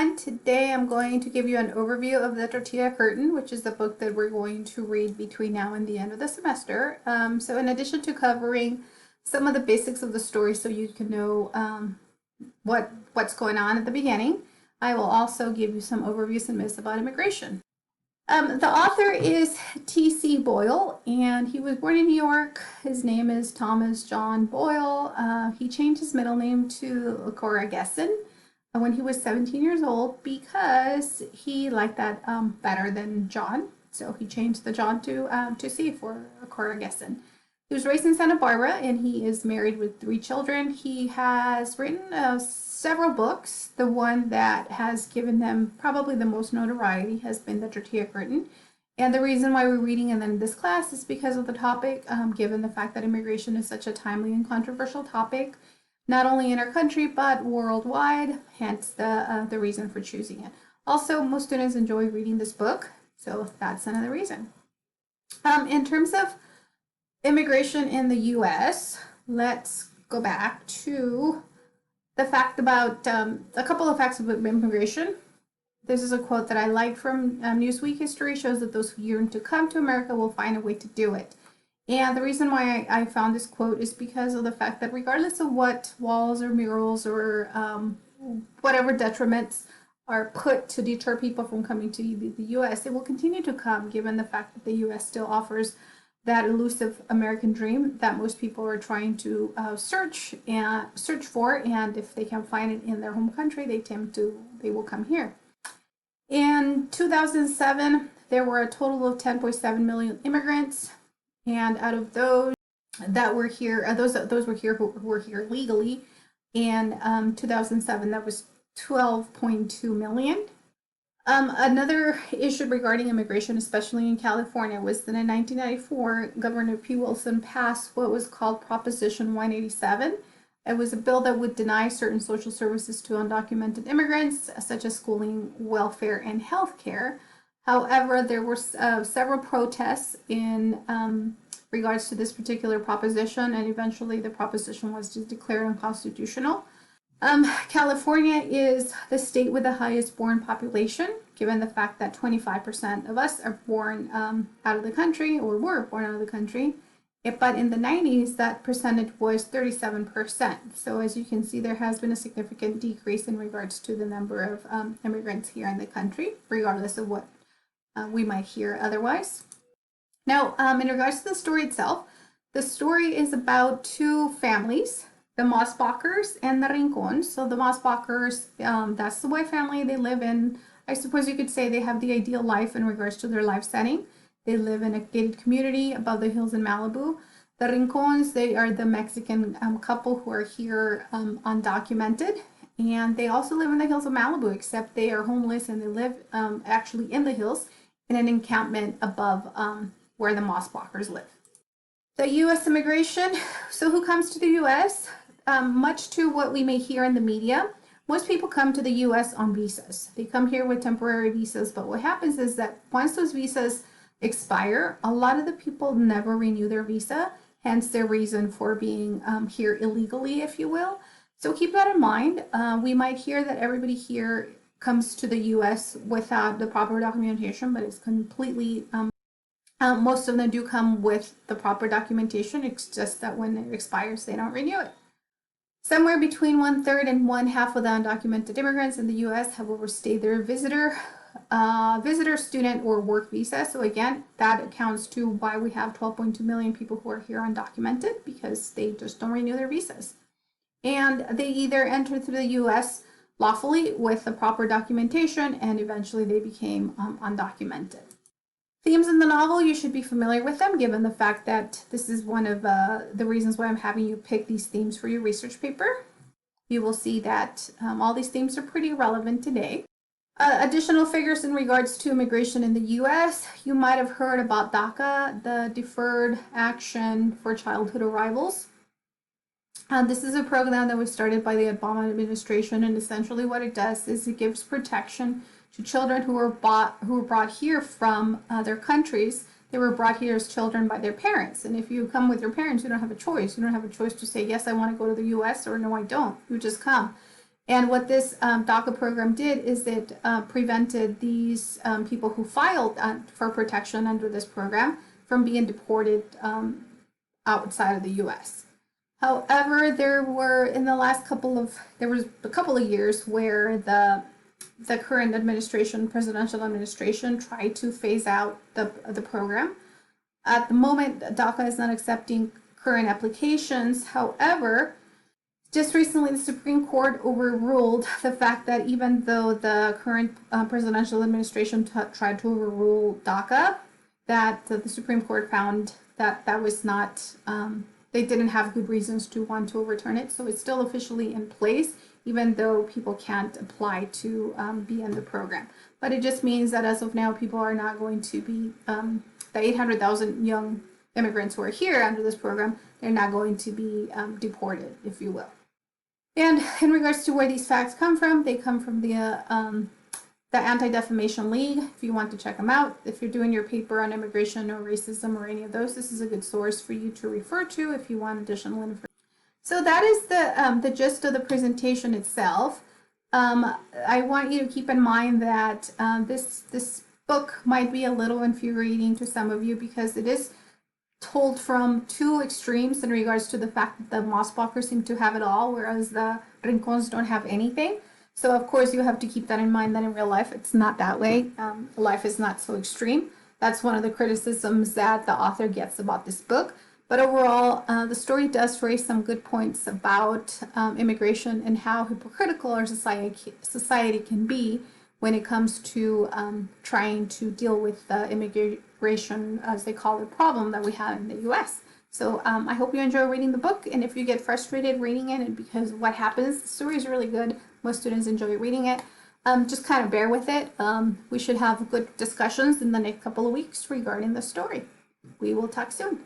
everyone. Today I'm going to give you an overview of the Tortilla Curtain, which is the book that we're going to read between now and the end of the semester. So in addition to covering some of the basics of the story so you can know what's going on at the beginning, I will also give you some overviews and myths about immigration. The author is T.C. Boyle, and he was born in New York. His name is Thomas John Boyle. He changed his middle name to Cora Gesson when he was 17 years old because he liked that better than John. So he changed the John to C for Cora Gesson. He was raised in Santa Barbara and he is married with 3 children. He has written several books. The one that has given them probably the most notoriety has been the Tortilla Curtain. And the reason why we're reading it in this class is because of the topic, given the fact that immigration is such a timely and controversial topic, not only in our country, but worldwide, hence the reason for choosing it. Also, most students enjoy reading this book, so that's another reason. In terms of immigration in the U.S., let's go back to the fact about a couple of facts about immigration. This is a quote that I like from Newsweek. History shows that those who yearn to come to America will find a way to do it. And the reason why I found this quote is because of the fact that regardless of what walls or murals or whatever detriments are put to deter people from coming to the U.S., they will continue to come given the fact that the U.S. still offers that elusive American dream that most people are trying to search for, and if they can't find it in their home country, they will come here. In 2007, there were a total of 10.7 million immigrants, and out of those that were here, those were here who were here legally. In 2007, that was 12.2 million. Another issue regarding immigration, especially in California, was that in 1994, Governor P. Wilson passed what was called Proposition 187. It was a bill that would deny certain social services to undocumented immigrants, such as schooling, welfare, and health care. However, there were several protests in regards to this particular proposition, and eventually the proposition was declared unconstitutional. California is the state with the highest born population, given the fact that 25% of us are born out of the country, or were born out of the country. But in the 90s, that percentage was 37%. So as you can see, there has been a significant decrease in regards to the number of immigrants here in the country, regardless of what we might hear otherwise. Now, in regards to the story itself, the story is about 2 families, the Mosbachers and the Rincons. So the Mosbachers, that's the white family. They live in, I suppose you could say they have the ideal life in regards to their life setting. They live in a gated community above the hills in Malibu. The Rincons, they are the Mexican couple who are here undocumented. And they also live in the hills of Malibu, except they are homeless and they live actually in the hills in an encampment above where the Mosbachers live. The U.S. immigration. So who comes to the U.S.? Much to what we may hear in the media, most people come to the U.S. on visas. They come here with temporary visas, but what happens is that once those visas expire, a lot of the people never renew their visa, hence their reason for being here illegally, if you will. So keep that in mind. We might hear that everybody here comes to the U.S. without the proper documentation, but it's completely most of them do come with the proper documentation. It's just that when it expires, they don't renew it. Somewhere between 1/3 and 1/2 of the undocumented immigrants in the U.S. have overstayed their visitor, student, or work visa. So again, that accounts to why we have 12.2 million people who are here undocumented, because they just don't renew their visas. And they either entered through the U.S. lawfully with the proper documentation, and eventually they became undocumented. Themes in the novel, you should be familiar with them, given the fact that this is one of the reasons why I'm having you pick these themes for your research paper. You will see that all these themes are pretty relevant today. Additional figures in regards to immigration in the U.S. You might have heard about DACA, the Deferred Action for Childhood Arrivals. This is a program that was started by the Obama administration, and essentially what it does is it gives protection to children who were brought here from their countries. They were brought here as children by their parents. And if you come with your parents, you don't have a choice. You don't have a choice to say, yes, I want to go to the U.S. or no, I don't. You just come. And what this DACA program did is it prevented these people who filed for protection under this program from being deported outside of the U.S. However, there was a couple of years where the current administration, presidential administration, tried to phase out the program. At the moment, DACA is not accepting current applications. However, just recently, the Supreme Court overruled the fact that even though the current presidential administration tried to overrule DACA, that the Supreme Court found that that was not, they didn't have good reasons to want to overturn it. So it's still officially in place, even though people can't apply to be in the program. But it just means that as of now, people are not going to be, the 800,000 young immigrants who are here under this program, they're not going to be deported, if you will. And in regards to where these facts come from, they come from the Anti-Defamation League, if you want to check them out. If you're doing your paper on immigration or racism or any of those, this is a good source for you to refer to if you want additional information. So that is the gist of the presentation itself. I want you to keep in mind that this book might be a little infuriating to some of you because it is told from two extremes in regards to the fact that the Mossbachers seem to have it all, whereas the Rincons don't have anything. So of course you have to keep that in mind that in real life it's not that way. Life is not so extreme. That's one of the criticisms that the author gets about this book. But overall, the story does raise some good points about immigration and how hypocritical our society can be when it comes to trying to deal with the immigration, as they call it, problem that we have in the U.S. So I hope you enjoy reading the book, and if you get frustrated reading it, and because what happens, the story is really good. Most students enjoy reading it. Just kind of bear with it. We should have good discussions in the next couple of weeks regarding the story. We will talk soon.